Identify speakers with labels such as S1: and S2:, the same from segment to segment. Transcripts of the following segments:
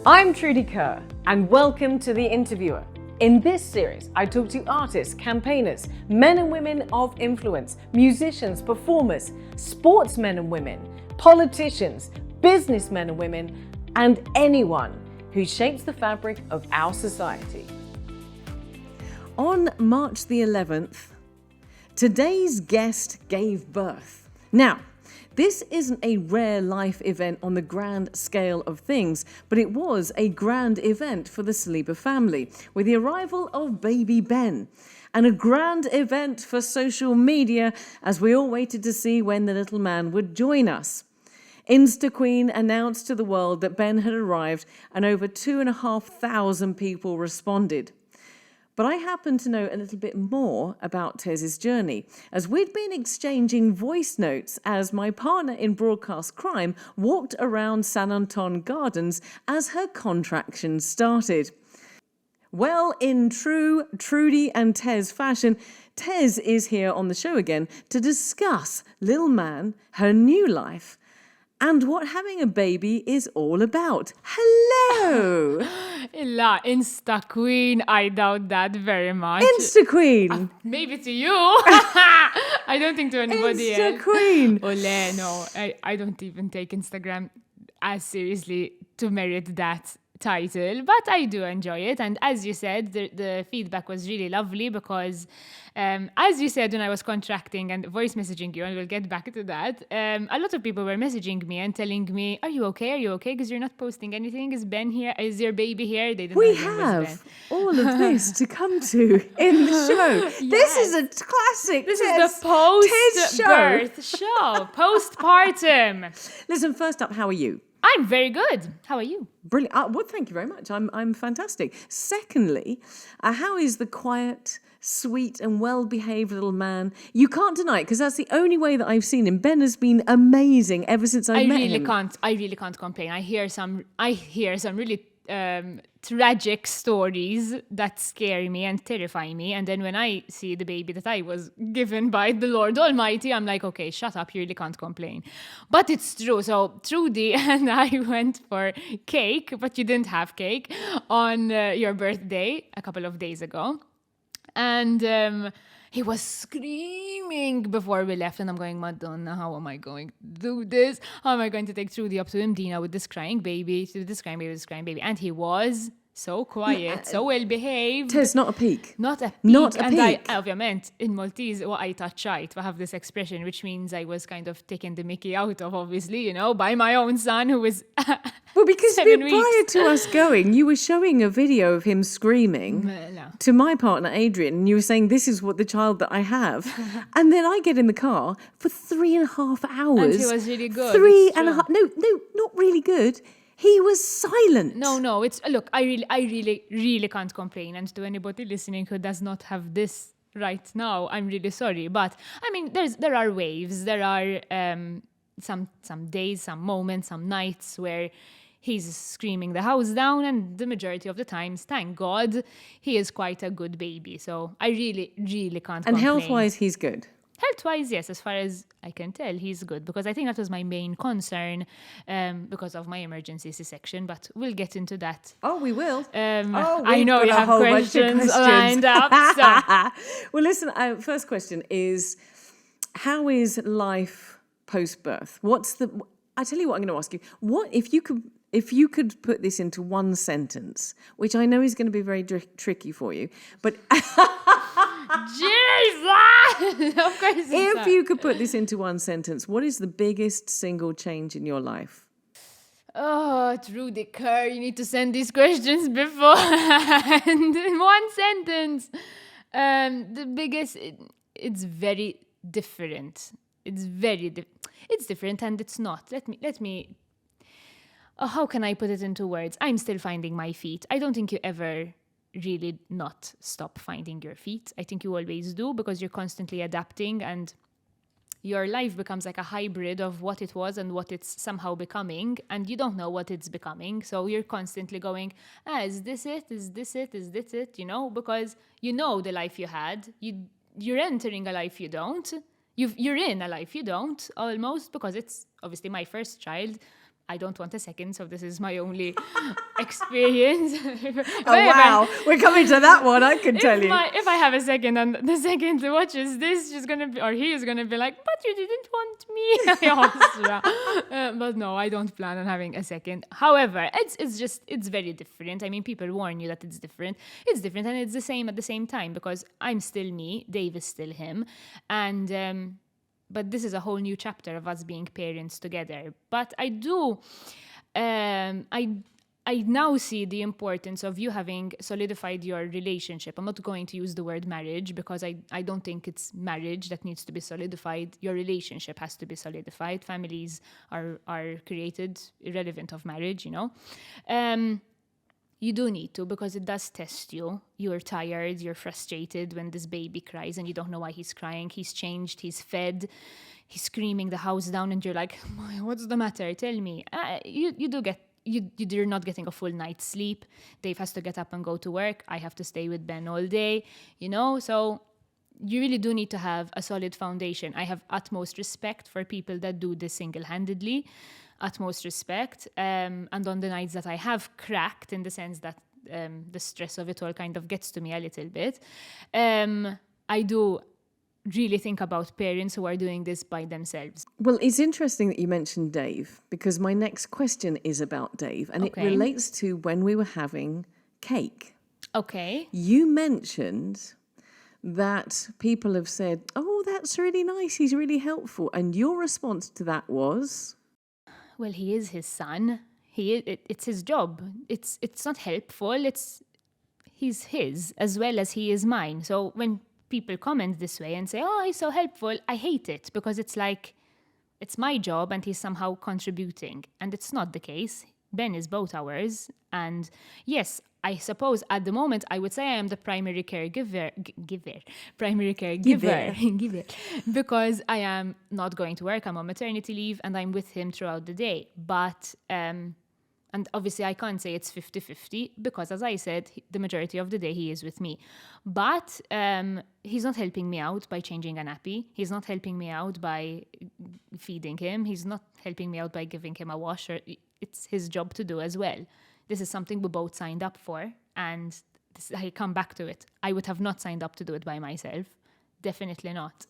S1: I'm Trudy Kerr, and welcome to The Interviewer. In this series, I talk to artists, campaigners, men and women of influence, musicians, performers, sportsmen and women, politicians, businessmen and women, and anyone who shapes the fabric of our society. On March the 11th, today's guest gave birth. Now, this isn't a rare life event on the grand scale of things, but it was a grand event for the Saliba family with the arrival of baby Ben, and a grand event for social media as we all waited to see when the little man would join us. Insta Queen announced to the world that Ben had arrived, and over 2,500 people responded. But I happen to know a little bit more about Tez's journey, as we'd been exchanging voice notes as my partner in broadcast crime walked around San Anton Gardens as her contractions started. Well, in true Trudy and Tez fashion, Tez is here on the show again to discuss Lil Man, her new life, and what having a baby is all about. Hello!
S2: La Insta Queen, I doubt that very much.
S1: Insta Queen!
S2: Maybe to you. I don't think to anybody
S1: Insta
S2: else.
S1: Queen!
S2: Ole, no, I don't even take Instagram as seriously to merit that title, but I do enjoy it. And as you said, the feedback was really lovely because, as you said, when I was contracting and voice messaging you, and we'll get back to that, a lot of people were messaging me and telling me, are you okay? Are you okay? Because you're not posting anything. Is Ben here? Is your baby here? They didn't
S1: We
S2: know his name was Ben.
S1: have all of this to come to in the show. This is a classic
S2: This
S1: Tez,
S2: is the
S1: Tez show.
S2: post-birth show, postpartum.
S1: Listen, first up, how are you?
S2: I'm very good. How are you?
S1: Brilliant. Well, thank you very much. I'm fantastic. Secondly, how is the quiet, sweet and well-behaved little man? You can't deny it because that's the only way that I've seen him. Ben has been amazing ever since I met him.
S2: I really can't complain. I hear some really tragic stories that scare me and terrify me. And then when I see the baby that I was given by the Lord Almighty, I'm like, okay, shut up. You really can't complain. But it's true. So Trudy and I went for cake, but you didn't have cake on your birthday a couple of days ago. And he was screaming before we left, and I'm going, Madonna, how am I going to do this? How am I going to take Trudy up to Imdina with this crying baby, And he was so quiet, so well behaved.
S1: Tez, not a peak.
S2: Not a peak.
S1: Not a
S2: and
S1: peak.
S2: I ovviamente, in Maltese, I touch right. I have this expression, which means I was kind of taking the mickey out of, obviously, by my own son, who was
S1: Well, because
S2: 7
S1: prior
S2: weeks.
S1: to us going, you were showing a video of him screaming
S2: No.
S1: to my partner, Adrian, and you were saying, this is what the child that I have. And then I get in the car for 3.5 hours.
S2: And he was really good.
S1: Three
S2: It's
S1: and a
S2: true.
S1: half. No, not really good. He was silent.
S2: No, it's look, I really can't complain. And to anybody listening who does not have this right now, I'm really sorry. But I mean, there are waves, there are some days, some moments, some nights where he's screaming the house down, and the majority of the times, thank God, he is quite a good baby. So I really can't
S1: And
S2: complain.
S1: health-wise, he's good.
S2: Health-wise, yes, as far as I can tell, he's good, because I think that was my main concern because of my emergency C-section, but we'll get into that.
S1: Oh, we will.
S2: I know you have questions lined up. So.
S1: Well, listen, first question is, how is life post-birth? I tell you what I'm going to ask you. What if you could put this into one sentence, which I know is going to be very tricky for you, but
S2: Jesus! Of course it's
S1: if
S2: not.
S1: you could put this into one sentence, what is the biggest single change in your life?
S2: Oh, Trudy Kerr, you need to send these questions beforehand in one sentence. The biggest, it's very different. It's very it's different, and it's not. Let me. How can I put it into words? I'm still finding my feet. I don't think you ever really not stop finding your feet. I think you always do, because you're constantly adapting, and your life becomes like a hybrid of what it was and what it's somehow becoming, and you don't know what it's becoming. So you're constantly going, is this it? Is this it? Is this it? Because you know the life you had. You're entering a life you don't. You're in a life you don't, almost, because it's obviously my first child. I don't want a second, so this is my only experience.
S1: Oh, wow. We're coming to that one, I can tell you.
S2: If I have a second and the second watches this, she's going to be, or he is going to be like, but you didn't want me. But no, I don't plan on having a second. However, it's very different. I mean, people warn you that it's different. It's different and it's the same at the same time because I'm still me, Dave is still him. And, but this is a whole new chapter of us being parents together. But I do, I now see the importance of you having solidified your relationship. I'm not going to use the word marriage because I don't think it's marriage that needs to be solidified. Your relationship has to be solidified. Families are created irrelevant of marriage, you know. You do need to because it does test you. You're tired, you're frustrated when this baby cries and you don't know why he's crying. He's changed, he's fed, he's screaming the house down and you're like, what's the matter? Tell me. You're not getting a full night's sleep. Dave has to get up and go to work. I have to stay with Ben all day, you know? So you really do need to have a solid foundation. I have utmost respect for people that do this single-handedly. Utmost respect. And on the nights that I have cracked, in the sense that the stress of it all kind of gets to me a little bit, I do really think about parents who are doing this by themselves.
S1: Well, it's interesting that you mentioned Dave, because my next question is about Dave, and it relates to when we were having cake.
S2: Okay.
S1: You mentioned that people have said, oh, that's really nice, he's really helpful. And your response to that was?
S2: Well, he is his son. It's his job. It's not helpful. He's his as well as he is mine. So when people comment this way and say, oh, he's so helpful, I hate it because it's like, it's my job and he's somehow contributing. And it's not the case. Ben is both ours. And yes, I suppose at the moment I would say I am the primary caregiver, because I am not going to work. I'm on maternity leave and I'm with him throughout the day. But, and obviously I can't say it's 50-50 because, as I said, the majority of the day he is with me. But he's not helping me out by changing a nappy. He's not helping me out by feeding him. He's not helping me out by giving him a wash. It's his job to do as well. This is something we both signed up for, and I come back to it. I would have not signed up to do it by myself. Definitely not.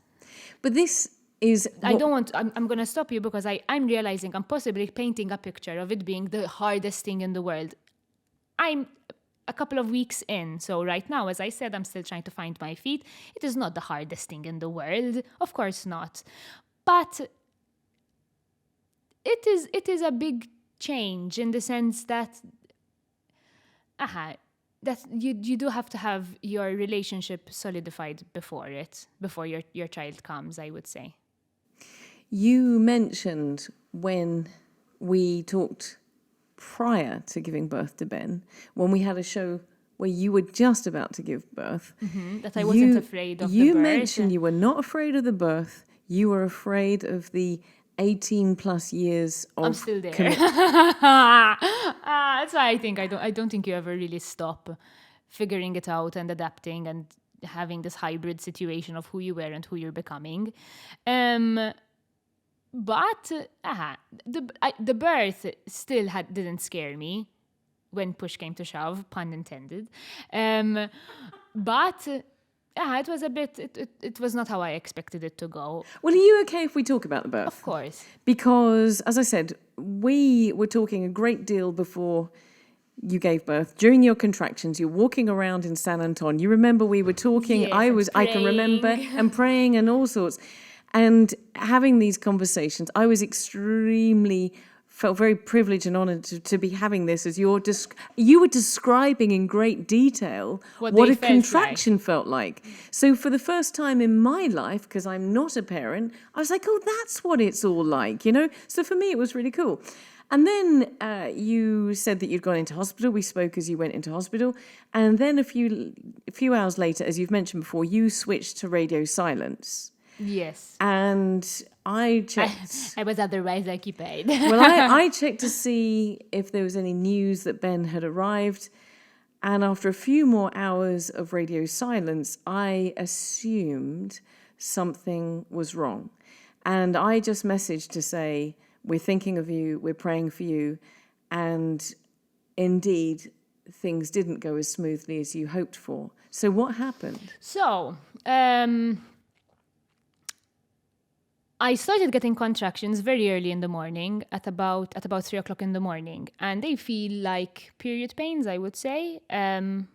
S1: But this is...
S2: I'm going to stop you because I'm realizing I'm possibly painting a picture of it being the hardest thing in the world. I'm a couple of weeks in, so right now, as I said, I'm still trying to find my feet. It is not the hardest thing in the world. Of course not. But it is a big change in the sense that that you do have to have your relationship solidified before your child comes, I would say.
S1: You mentioned when we talked prior to giving birth to Ben, when we had a show where you were just about to give birth,
S2: that I wasn't afraid of the birth.
S1: You mentioned you were not afraid of the birth. You were afraid of the 18 plus years of
S2: I'm still there. That's why I don't think you ever really stop figuring it out and adapting and having this hybrid situation of who you were and who you're becoming. But the birth still didn't scare me when push came to shove, pun intended. But it was a bit, it was not how I expected it to go.
S1: Well, are you okay if we talk about the birth?
S2: Of course.
S1: Because, as I said, we were talking a great deal before you gave birth. During your contractions, you're walking around in San Anton. You remember we were talking,
S2: yes,
S1: I can remember, and praying and all sorts. And having these conversations, I was felt very privileged and honoured to be having this as you were describing in great detail what a contraction felt like. So for the first time in my life, because I'm not a parent, I was like, oh, that's what it's all like, you know? So for me, it was really cool. And then you said that you'd gone into hospital. We spoke as you went into hospital. And then a few hours later, as you've mentioned before, you switched to radio silence.
S2: Yes.
S1: And I checked.
S2: I was otherwise occupied.
S1: Well, I checked to see if there was any news that Ben had arrived. And after a few more hours of radio silence, I assumed something was wrong. And I just messaged to say, we're thinking of you, we're praying for you, and indeed, things didn't go as smoothly as you hoped for. So what happened?
S2: So, I started getting contractions very early in the morning, at about 3 o'clock in the morning, and they feel like period pains, I would say, and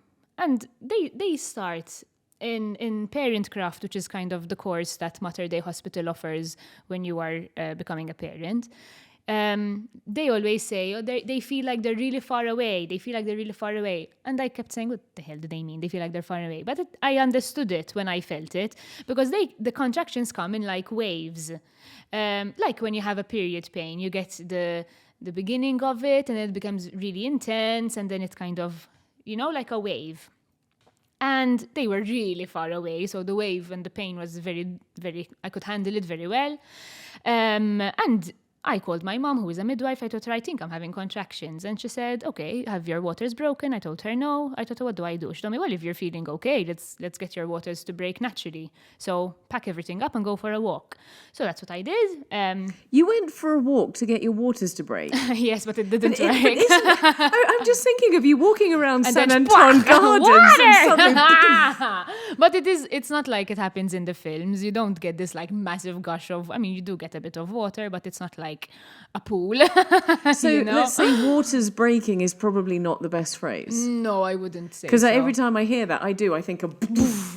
S2: they start in Parentcraft, which is kind of the course that Mater Dei Hospital offers when you are becoming a parent. They always say, they feel like they're really far away. They feel like they're really far away. And I kept saying, what the hell do they mean? They feel like they're far away. But I understood it when I felt it, because the contractions come in like waves. Like when you have a period pain, you get the beginning of it, and it becomes really intense, and then it kind of, like a wave. And they were really far away, so the wave and the pain was very, very, I could handle it very well. And I called my mom, who is a midwife. I told her, I think I'm having contractions. And she said, okay, have your waters broken? I told her, no. I told her, what do I do? She told me, well, if you're feeling okay, let's get your waters to break naturally. So pack everything up and go for a walk. So that's what I did.
S1: You went for a walk to get your waters to break?
S2: Yes, but it didn't work.
S1: I'm just thinking of you walking around San Anton Gardens and something.
S2: But it's not like it happens in the films. You don't get this like massive gush of, you do get a bit of water, but it's not like a pool.
S1: So let's say waters breaking is probably not the best phrase.
S2: No, I wouldn't say.
S1: Because every time I hear that, I think of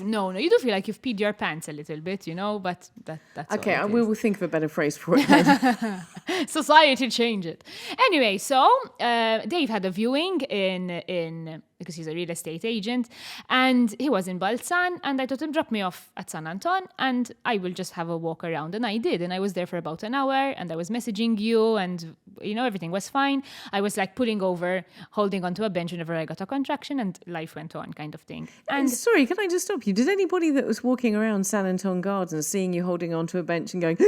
S2: no, you do feel like you've peed your pants a little bit, but that's
S1: okay.
S2: all it
S1: We
S2: is.
S1: will think of a better phrase for it then.
S2: Society change it. Anyway, so Dave had a viewing in because he's a real estate agent, and he was in Balzan, and I told him, drop me off at San Anton, and I will just have a walk around. And I did, and I was there for about an hour, and I was messaging you, and everything was fine. I was like pulling over, holding onto a bench whenever I got a contraction, and life went on, kind of thing. And
S1: sorry, can I just stop you? Did anybody that was walking around San Anton Gardens, seeing you holding onto a bench and going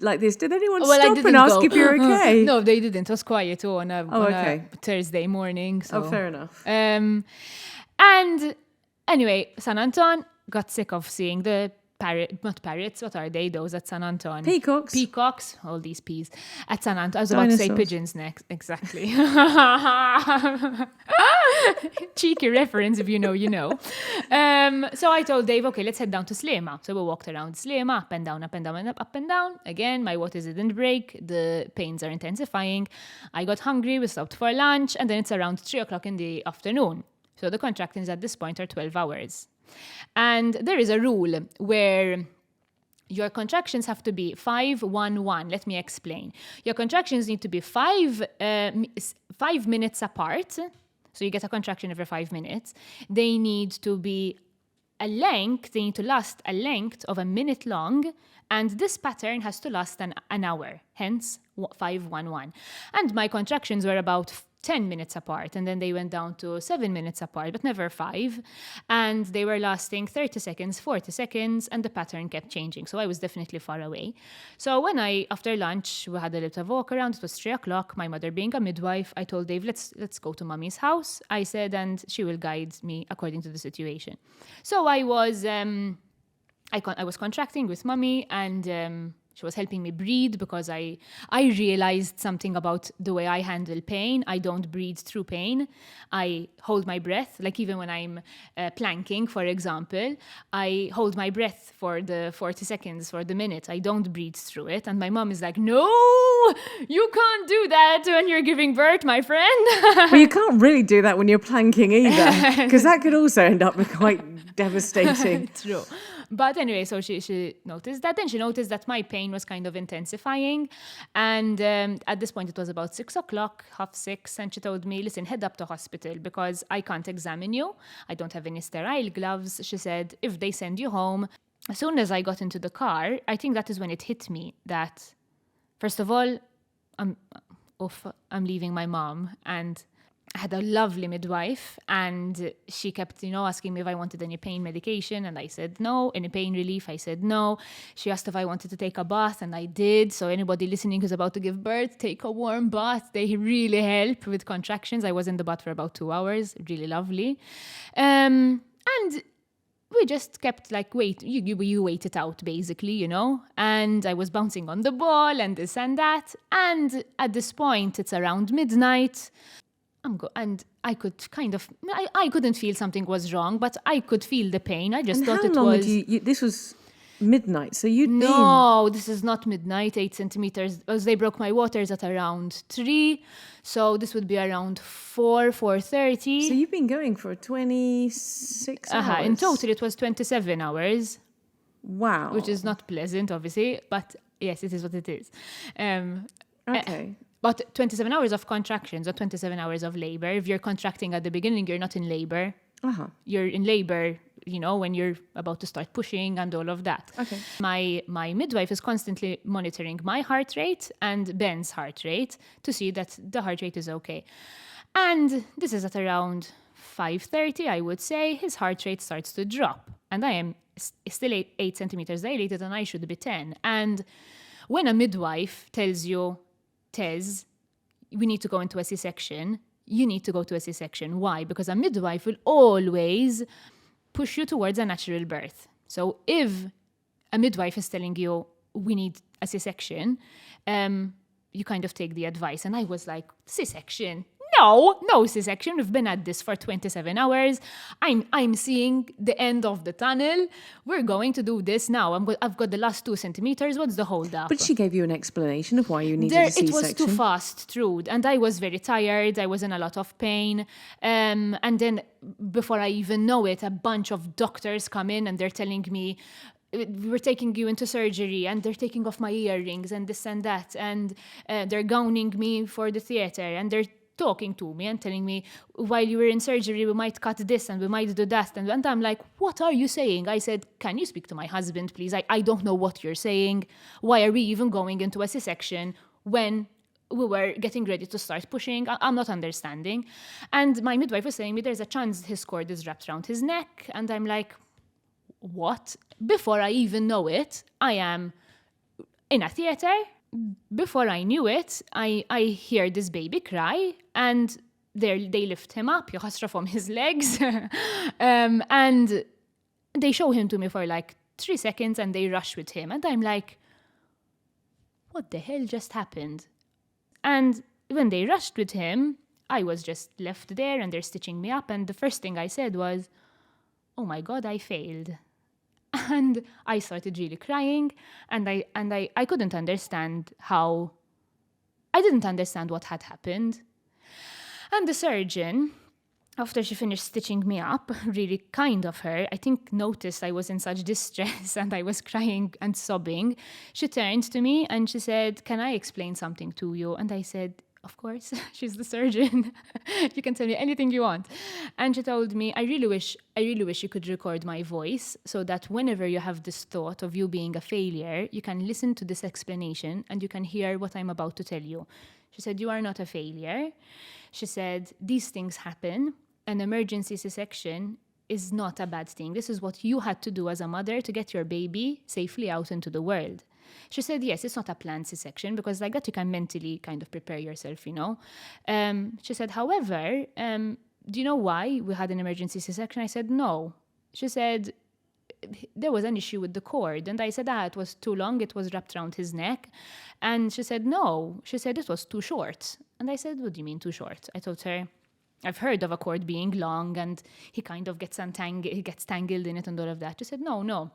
S1: like this, did anyone stop and ask if you're okay?
S2: No, they didn't. It was quiet on a Thursday morning. So.
S1: Oh, fair enough.
S2: And anyway, San Anton got sick of seeing the not parrots, what are they? Those at San Anton?
S1: Peacocks,
S2: all these peas. At San Anton, I was about to say pigeons next, exactly. Cheeky reference, if you know, you know. So I told Dave, okay, let's head down to Sliema. So we walked around Sliema, up and down, up and down, and up and down. Again, my waters didn't break, the pains are intensifying. I got hungry, we stopped for lunch, and then it's around 3 o'clock in the afternoon. So the contractions at this point are 12 hours. And there is a rule where your contractions have to be 5-1-1. Let me explain. Your contractions need to be 5 minutes apart. So you get a contraction every 5 minutes. They need to be they need to last a length of a minute long. And this pattern has to last an hour, hence 5-1-1. And my contractions were about 10 minutes apart, and then they went down to 7 minutes apart, but never 5. And they were lasting 30 seconds, 40 seconds, and the pattern kept changing. So I was definitely far away. So when after lunch, we had a little walk around, it was 3 o'clock, my mother being a midwife, I told Dave, let's go to mommy's house, I said, and she will guide me according to the situation. So I was contracting with mommy, and she was helping me breathe, because I realized something about the way I handle pain. I don't breathe through pain. I hold my breath. Like even when I'm planking, for example, I hold my breath for the 40 seconds, for the minute. I don't breathe through it. And my mom is like, no, you can't do that when you're giving birth, my friend.
S1: Well, you can't really do that when you're planking either, because that could also end up quite devastating.
S2: True. But anyway, so she noticed that. Then she noticed that my pain was kind of intensifying. And at this point, it was about 6 o'clock, 6:30. And she told me, listen, head up to hospital because I can't examine you. I don't have any sterile gloves. She said, if they send you home. As soon as I got into the car, I think that is when it hit me that, first of all, I'm leaving my mom. And I had a lovely midwife, and she kept, asking me if I wanted any pain medication, and I said no. Any pain relief, I said no. She asked if I wanted to take a bath, and I did. So anybody listening who's about to give birth, take a warm bath. They really help with contractions. I was in the bath for about 2 hours. Really lovely. And we just kept like, you wait it out basically, you know? And I was bouncing on the ball and this and that. And at this point, it's around midnight. And I could kind of, I couldn't feel something was wrong, but I could feel the pain. I just thought it
S1: How long
S2: was...
S1: this was midnight, so you'd been...
S2: No, this is not midnight, 8 centimeters. As they broke my waters at around 3. So this would be around 4:30.
S1: So you've been going for 26 hours?
S2: In total, it was 27 hours.
S1: Wow.
S2: Which is not pleasant, obviously, but yes, it is what it is.
S1: Okay.
S2: But 27 hours of contractions or 27 hours of labor. If you're contracting at the beginning, you're not in labor. You're in labor, you know, when you're about to start pushing and all of that.
S1: Okay.
S2: My midwife is constantly monitoring my heart rate and Ben's heart rate to see that the heart rate is okay. And this is at around 5:30, I would say. His heart rate starts to drop. And I am still 8 centimeters dilated and I should be 10. And when a midwife tells you, Tez, we need to go into a C-section, you need to go to a C-section. Why? Because a midwife will always push you towards a natural birth. So if a midwife is telling you, we need a C-section, you kind of take the advice. And I was like, C-section? No C-section. We've been at this for 27 hours. I'm seeing the end of the tunnel. We're going to do this now. I've got the last 2 centimeters. What's the hold up?
S1: But she gave you an explanation of why you needed a C-section.
S2: It was too fast, Trude. And I was very tired. I was in a lot of pain. And then before I even know it, a bunch of doctors come in and they're telling me, we're taking you into surgery, and they're taking off my earrings and this and that. And they're gowning me for the theater. And they're talking to me and telling me, while you were in surgery, we might cut this and we might do that. And I'm like, what are you saying? I said, can you speak to my husband, please? I don't know what you're saying. Why are we even going into a C-section when we were getting ready to start pushing? I'm not understanding. And my midwife was saying me, there's a chance his cord is wrapped around his neck. And I'm like, what? Before I even know it, I am in a theater. Before I knew it, I hear this baby cry, and they lift him up, يخسر from his legs, and they show him to me for like 3 seconds, and they rush with him, and I'm like, what the hell just happened? And when they rushed with him, I was just left there, and they're stitching me up, and the first thing I said was, oh my God, I failed. And I started really crying, and I couldn't understand how... I didn't understand what had happened. And the surgeon, after she finished stitching me up, really kind of her, I think noticed I was in such distress and I was crying and sobbing. She turned to me and she said, can I explain something to you? And I said, of course, she's the surgeon. You can tell me anything you want. And she told me, I really wish you could record my voice so that whenever you have this thought of you being a failure, you can listen to this explanation and you can hear what I'm about to tell you. She said, you are not a failure. She said, these things happen. An emergency C-section is not a bad thing. This is what you had to do as a mother to get your baby safely out into the world. She said, yes, it's not a planned C-section because like that you can mentally kind of prepare yourself, you know. She said, however, do you know why we had an emergency C-section? I said, no. She said, there was an issue with the cord. And I said, it was too long. It was wrapped around his neck. And she said, no. She said, it was too short. And I said, what do you mean too short? I told her, I've heard of a cord being long and he kind of gets tangled in it and all of that. She said, no.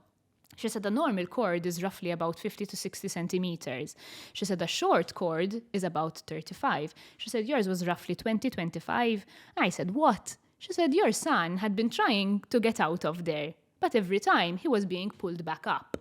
S2: She said a normal cord is roughly about 50 to 60 centimeters. She said a short cord is about 35. She said yours was roughly 20, 25. I said, what? She said your son had been trying to get out of there, but every time he was being pulled back up.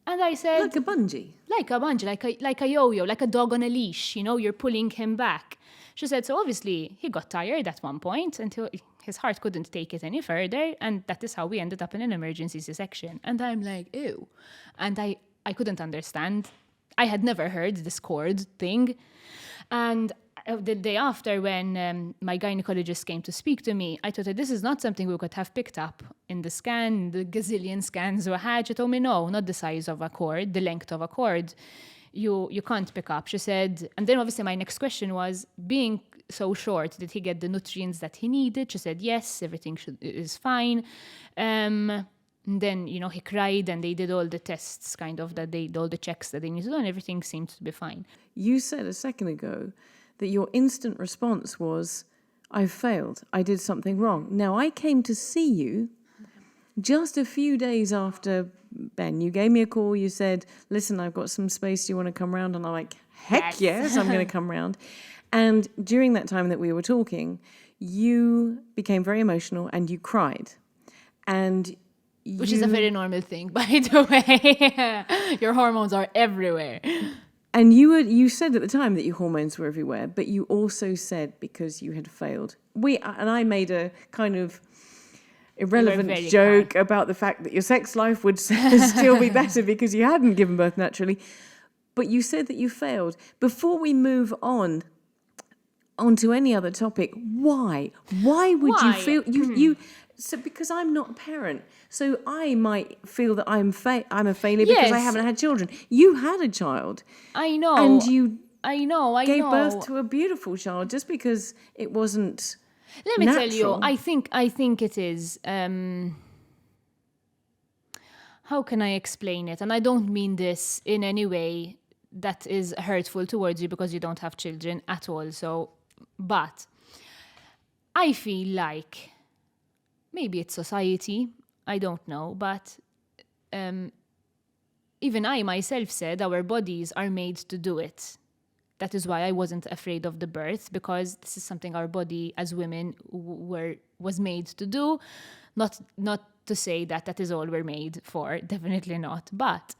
S2: And I said...
S1: Like a bungee?
S2: Like a bungee, like a yo-yo, like a dog on a leash, you know, you're pulling him back. She said, so obviously he got tired at one point until his heart couldn't take it any further. And that is how we ended up in an emergency C-section. And I'm like, ew. And I couldn't understand. I had never heard this cord thing. And the day after, when my gynecologist came to speak to me, I told her, this is not something we could have picked up in the scan, the gazillion scans we had. She told me, no, not the size of a cord, the length of a cord. You can't pick up. She said, and then obviously my next question was, being so short, did he get the nutrients that he needed? She said, yes, everything is fine. And then, he cried and they did all the tests all the checks that they needed to do and everything seemed to be fine.
S1: You said a second ago that your instant response was, I've failed. I did something wrong. Now, I came to see you just a few days after Ben. You gave me a call. You said, listen, I've got some space. Do you want to come round? And I'm like, heck yes, I'm going to come round. And during that time that we were talking, you became very emotional and you cried. And
S2: which is a very normal thing, by the way. Your hormones are everywhere.
S1: And you said at the time that your hormones were everywhere, but you also said because you had failed. And I made a kind of irrelevant joke about the fact that your sex life would still be better because you hadn't given birth naturally. But you said that you failed. Before we move onto any other topic, why? Why would you feel you? So because I'm not a parent, so I might feel that I'm a failure because I haven't had children. You had a child.
S2: I know.
S1: And you
S2: I know.
S1: gave birth to a beautiful child just because it wasn't
S2: Let me
S1: natural.
S2: tell you, I think it is. How can I explain it? And I don't mean this in any way that is hurtful towards you because you don't have children at all. But I feel like maybe it's society, I don't know, but even I myself said our bodies are made to do it. That is why I wasn't afraid of the birth, because this is something our body as women was made to do. Not to say that is all we're made for, definitely not. But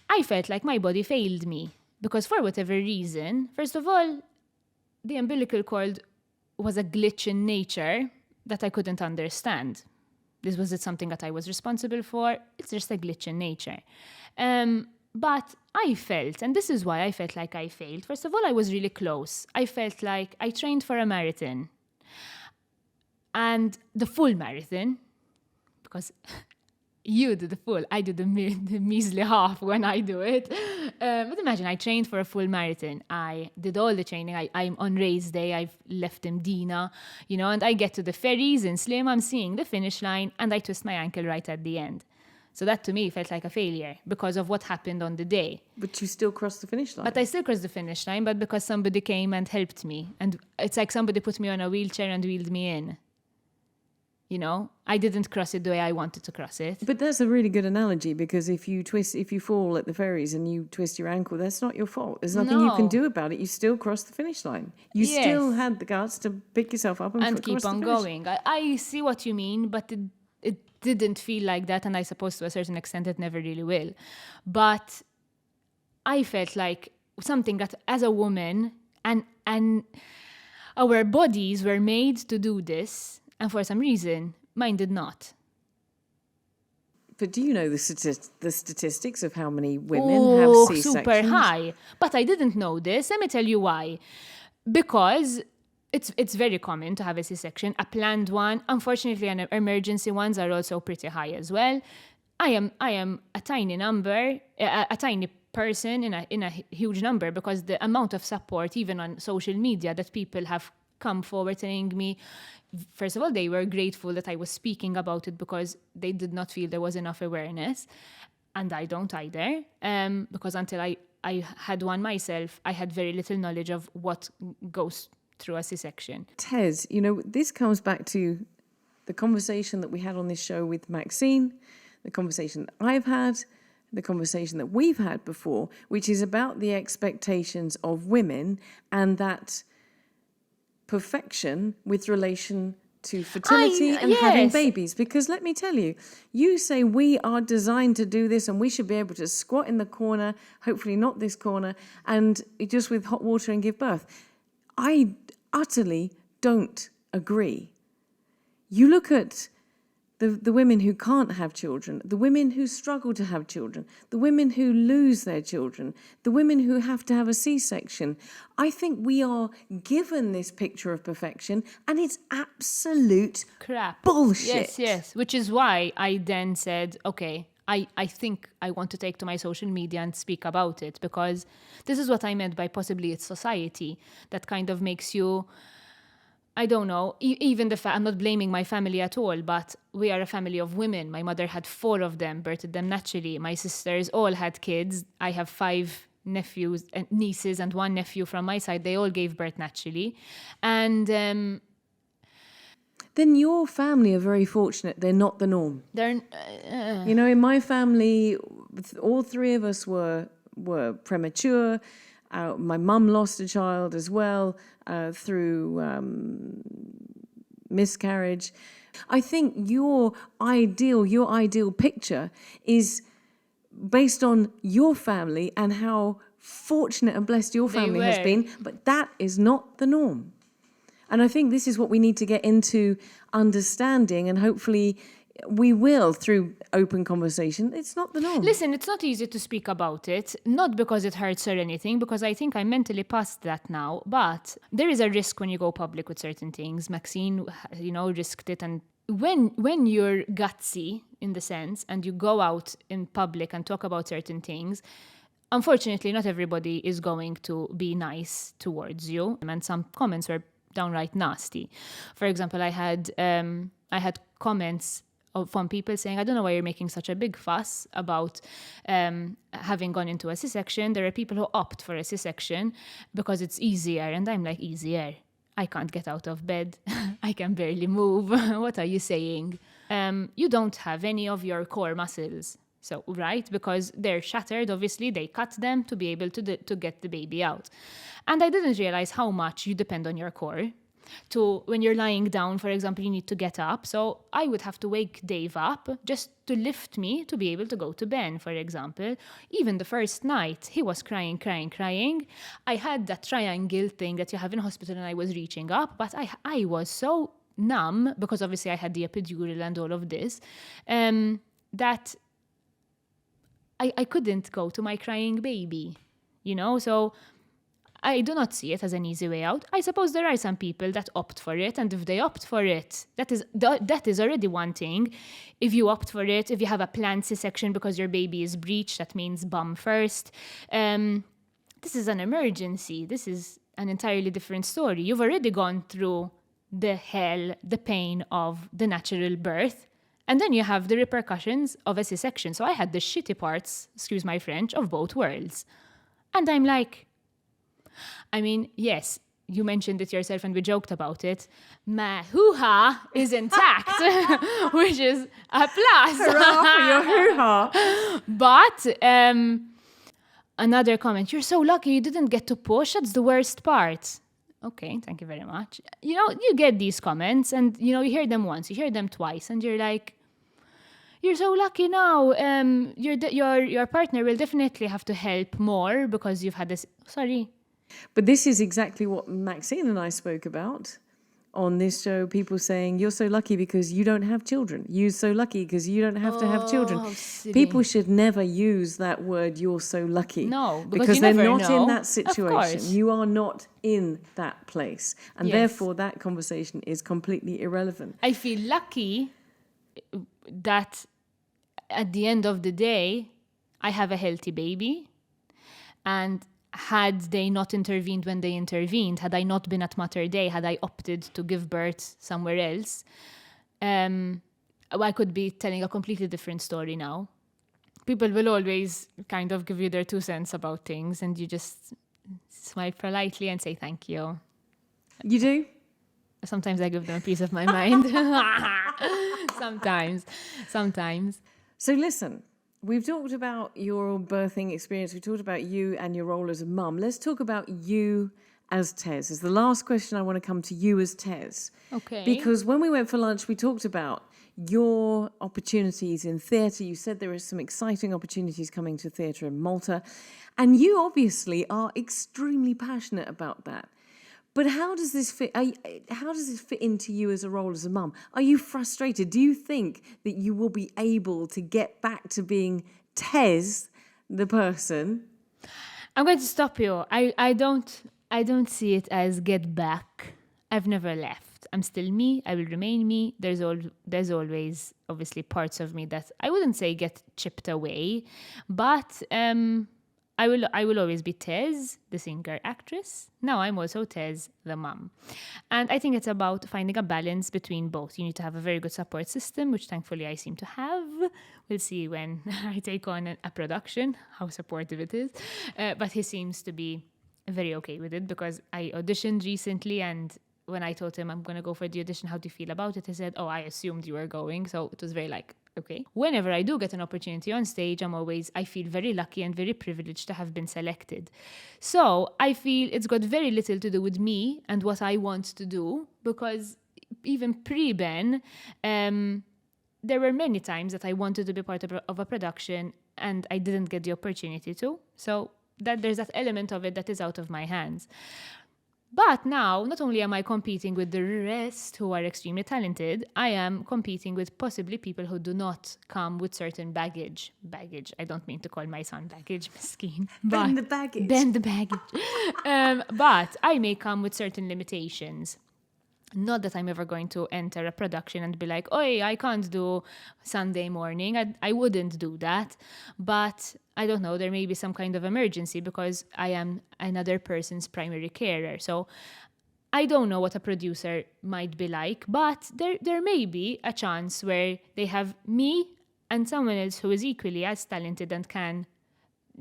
S2: I felt like my body failed me because for whatever reason, first of all, the umbilical cord was a glitch in nature that I couldn't understand. This wasn't something that I was responsible for. It's just a glitch in nature. But I felt, and this is why I felt like I failed. First of all, I was really close. I felt like I trained for a marathon. And the full marathon, because you do the full, I do the measly half when I do it. But imagine, I trained for a full marathon. I did all the training. I'm on race day. I've left in Dina, and I get to the ferries in Slim. I'm seeing the finish line, and I twist my ankle right at the end. So that to me felt like a failure because of what happened on the day.
S1: But you still crossed the finish line.
S2: But I still crossed the finish line, but because somebody came and helped me. And it's like somebody put me on a wheelchair and wheeled me in. I didn't cross it the way I wanted to cross it.
S1: But that's a really good analogy because if you fall at the ferries and you twist your ankle, that's not your fault. There's nothing you can do about it. You still cross the finish line. You still had the guts to pick yourself up and
S2: keep on going. I see what you mean, but it didn't feel like that, and I suppose to a certain extent it never really will. But I felt like something that as a woman, and our bodies were made to do this, and for some reason, mine did not.
S1: But do you know the statistics of how many women have C-sections?
S2: Super high. But I didn't know this. Let me tell you why. Because it's very common to have a C-section, a planned one. Unfortunately, emergency ones are also pretty high as well. I am a tiny number, a tiny person in a huge number, because the amount of support, even on social media, that people have come forward telling me, first of all, they were grateful that I was speaking about it because they did not feel there was enough awareness. And I don't either, because until I had one myself, I had very little knowledge of what goes through a C-section.
S1: Tez, this comes back to the conversation that we had on this show with Maxine, the conversation that I've had, the conversation that we've had before, which is about the expectations of women and that perfection with relation to fertility and having babies. Because let me tell you, you say we are designed to do this and we should be able to squat in the corner, hopefully not this corner, and just with hot water and give birth. I utterly don't agree. You look at the women who can't have children, the women who struggle to have children, the women who lose their children, the women who have to have a C-section. I think we are given this picture of perfection, and it's absolute
S2: crap.
S1: Bullshit.
S2: Yes. Which is why I then said, okay, I think I want to take to my social media and speak about it, because this is what I meant by possibly it's society that kind of makes you I don't know. Even the fact, I'm not blaming my family at all, but we are a family of women. My mother had 4 of them, birthed them naturally. My sisters all had kids. I have 5 nephews and nieces and 1 nephew from my side. They all gave birth naturally. And
S1: Then your family are very fortunate. They're not the norm.
S2: they're...
S1: You know, in my family, all 3 of us were premature. My mum lost a child as well through miscarriage. I think your ideal picture is based on your family and how fortunate and blessed your family has been, but that is not the norm. And I think this is what we need to get into understanding, and hopefully we will through open conversation. It's not the norm.
S2: Listen, it's not easy to speak about it, not because it hurts or anything, because I think I'm mentally past that now, but there is a risk when you go public with certain things. Maxine, risked it, and when you're gutsy, in the sense, and you go out in public and talk about certain things, unfortunately, not everybody is going to be nice towards you, and some comments were downright nasty. For example, I had comments from people saying, I don't know why you're making such a big fuss about having gone into a C-section. There are people who opt for a C-section because it's easier. And I'm like, easier? I can't get out of bed. I can barely move. What are you saying? You don't have any of your core muscles. So, right? Because they're shattered, obviously, they cut them to be able to get the baby out. And I didn't realize how much you depend on your core. When you're lying down, for example, you need to get up. So I would have to wake Dave up just to lift me to be able to go to Ben, for example. Even the first night, he was crying. I had that triangle thing that you have in hospital and I was reaching up, but I was so numb because obviously I had the epidural and all of this, that I couldn't go to my crying baby, so I do not see it as an easy way out. I suppose there are some people that opt for it, and if they opt for it, that is already one thing. If you opt for it, if you have a planned C-section because your baby is breached, that means bum first. This is an emergency. This is an entirely different story. You've already gone through the hell, the pain of the natural birth, and then you have the repercussions of a C-section. So I had the shitty parts, excuse my French, of both worlds. And I'm like, I mean, yes, you mentioned it yourself and we joked about it. My hoo-ha is intact, which is a plus.
S1: Hurrah for your hoo-ha.
S2: But another comment, you're so lucky you didn't get to push. That's the worst part. Okay, thank you very much. You get these comments and, you hear them once, you hear them twice, and you're like, you're so lucky now. Your partner will definitely have to help more because you've had this... Sorry.
S1: But this is exactly what Maxine and I spoke about on this show. People saying, you're so lucky because you don't have children. You're so lucky because you don't have to have children.
S2: Silly.
S1: People should never use that word, you're so lucky.
S2: No,
S1: because
S2: they're
S1: not
S2: know.
S1: in that situation. You are not in that place. And
S2: yes.
S1: Therefore, that conversation is completely irrelevant.
S2: I feel lucky that at the end of the day, I have a healthy baby. And had they not intervened when they intervened, had I not been at Mater Dei, had I opted to give birth somewhere else, I could be telling a completely different story now. People will always kind of give you their 2 cents about things, and you just smile politely and say thank you.
S1: You do?
S2: Sometimes I give them a piece of my mind. Sometimes.
S1: So listen, we've talked about your birthing experience. We talked about you and your role as a mum. Let's talk about you as Tez. As the last question, I want to come to you as Tez.
S2: Okay.
S1: Because when we went for lunch, we talked about your opportunities in theatre. You said there are some exciting opportunities coming to theatre in Malta. And you obviously are extremely passionate about that. But how does this fit? How does this fit into you as a role as a mum? Are you frustrated? Do you think that you will be able to get back to being Tez, the person?
S2: I'm going to stop you. I don't see it as get back. I've never left. I'm still me. I will remain me. There's always obviously parts of me that I wouldn't say get chipped away, but I will always be Tez, the singer actress. Now I'm also Tez, the mum. And I think it's about finding a balance between both. You need to have a very good support system, which thankfully I seem to have. We'll see when I take on a production, how supportive it is. But he seems to be very okay with it, because I auditioned recently, and when I told him I'm going to go for the audition, how do you feel about it? He said, oh, I assumed you were going. So it was very like, okay. Whenever I do get an opportunity on stage, I feel very lucky and very privileged to have been selected. So I feel it's got very little to do with me and what I want to do, because even pre-Ben, there were many times that I wanted to be part of a production and I didn't get the opportunity to. So that there's that element of it that is out of my hands. But now, not only am I competing with the rest who are extremely talented, I am competing with possibly people who do not come with certain baggage. Baggage. I don't mean to call my son baggage, miskeen.
S1: Bend the baggage.
S2: Bend the baggage. But I may come with certain limitations. Not that I'm ever going to enter a production and be like, oi, I can't do Sunday morning. I wouldn't do that. But I don't know, there may be some kind of emergency because I am another person's primary carer. So I don't know what a producer might be like, but there may be a chance where they have me and someone else who is equally as talented and can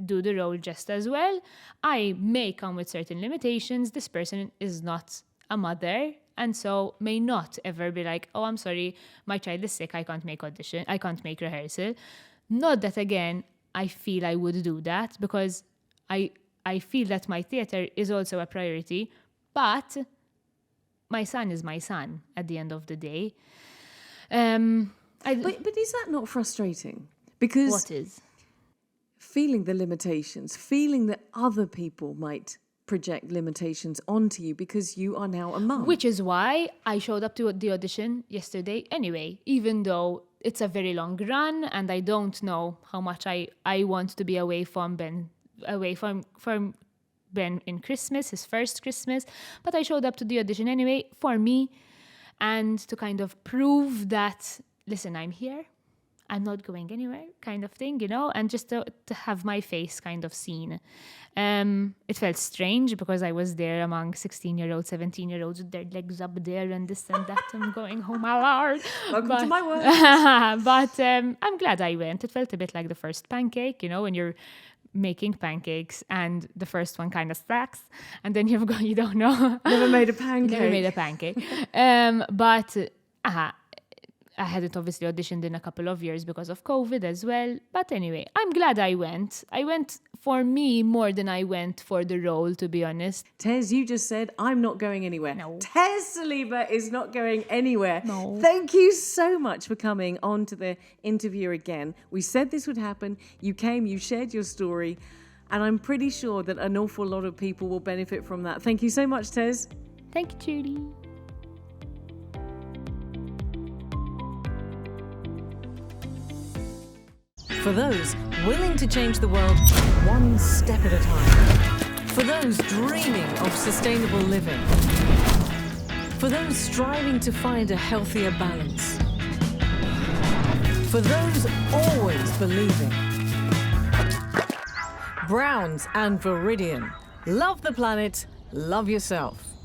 S2: do the role just as well. I may come with certain limitations. This person is not a mother, and so may not ever be like, oh, I'm sorry, my child is sick, I can't make audition, I can't make rehearsal. Not that, again, I feel I would do that, because I feel that my theatre is also a priority, but my son is my son at the end of the day.
S1: But is that not frustrating? Because
S2: what is?
S1: Feeling the limitations, feeling that other people might project limitations onto you because you are now a mum.
S2: Which is why I showed up to the audition yesterday anyway, even though it's a very long run and I don't know how much I want to be away from Ben in Christmas, his first Christmas. But I showed up to the audition anyway for me, and to kind of prove that, listen, I'm here, I'm not going anywhere, kind of thing, you know, and just to have my face kind of seen. It felt strange because I was there among 16-year-olds, 17-year-olds with their legs up there and this and that. I'm going, oh my Lord.
S1: Welcome to my world.
S2: But I'm glad I went. It felt a bit like the first pancake, you know, when you're making pancakes and the first one kind of stacks and then you don't know.
S1: Never made a pancake.
S2: Never made a pancake. But I hadn't obviously auditioned in a couple of years because of COVID as well. But anyway, I'm glad I went. I went for me more than I went for the role, to be honest.
S1: Tez, you just said, I'm not going anywhere.
S2: No.
S1: Tez Saliba is not going anywhere.
S2: No.
S1: Thank you so much for coming on to the interview again. We said this would happen. You came, you shared your story. And I'm pretty sure that an awful lot of people will benefit from that. Thank you so much, Tez.
S2: Thank you, Trudy.
S1: For those willing to change the world one step at a time. For those dreaming of sustainable living. For those striving to find a healthier balance. For those always believing. Browns and Viridian. Love the planet, love yourself.